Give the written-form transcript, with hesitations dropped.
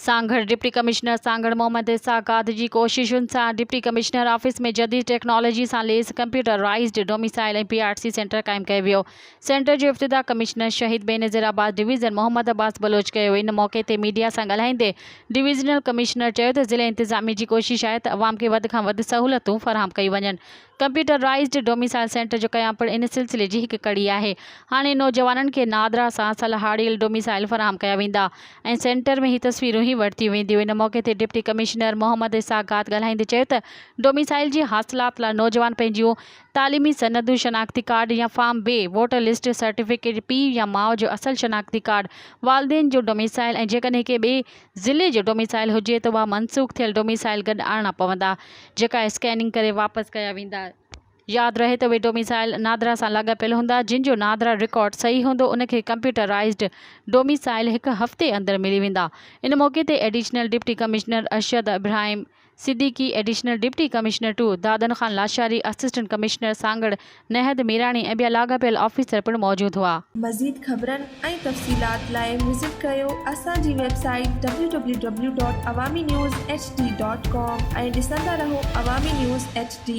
Sanghar deputy commissioner Sanghar Mohammad इसाक़ात जी कोशिशुनि सां deputy commissioner office में जदीद टेक्नोलॉजी सां लेस कंप्यूटराइज्ड डोमिसाइल ऐं PRC सेंटर क़ाइमु कयो वियो। सेंटर जो इफ़्तिताह कमिश्नर शहीद बेनज़ीराबाद डिवीज़न मोहम्मद अब्बास बलोच कयो। इन मौक़े ते मीडिया सां ॻाल्हाईंदे डिवीज़नल कमिश्नर चयो त ज़िले इंतिज़ामिया जी कोशिश आहे त अवाम खे वधि खां वधि सहूलतूं फ़राहम कयूं वञनि। कंप्यूटराइज्ड डोमिसाइल सेंटर जो क़याम पिणु इन सिलसिले जी हिकु कड़ी आहे। हाणे नौजवाननि खे नादरा सां सलाहियल डोमिसाइल फ़राहम कया वेंदा ऐं सेंटर में ही तस्वीरूं ही वरितियूं वेंदियूं। इन मौक़े ते डिप्टी कमिश्नर मोहम्मद इसाक़ात ॻाल्हाईंदे चयो त डोमिसाइल जी हासिलात लाइ नौजवान पंहिंजियूं तालीमी सनदूं, शनाख्ती कार्ड या फॉर्म बे, वोटर लिस्ट सर्टिफिकेट, पीउ या माउ जो असल शनाख्ती कार्ड, वालिदेन जो डोमिसाइल ऐं जेकॾहिं के ॿिए ज़िले जो डोमिसाइल हुजे त उहा मनसूख़ थियल डोमिसाइल गॾु आणणा पवंदा, जेका स्कैनिंग करे वापसि कया वेंदा। यादि रहे त उहे डोमिसाइल नादरा सां लाॻापियल हूंदा। जिन जो नादरा रिकॉर्ड सही हूंदो उनखे कंप्यूटराइज्ड डोमिसाइल हिकु हफ़्ते अंदरि मिली वेंदा। इन मौक़े ते additional deputy commissioner Arshad Ibrahim Siddiqui, additional deputy commissioner 2 Dadan Khan Lashari, assistant commissioner Sanghar Nahad Mirani ऐं ॿिया लाॻापियल ऑफिसर पिणु मौजूदु हुआ। मज़ीद ख़बरनि ऐं तफ़सीलात लाइ विज़िट कयो असांजी वेबसाइट www.awamiNewsHD.com ऐं ॾिसंदा रहो अवामी न्यूज़ HD।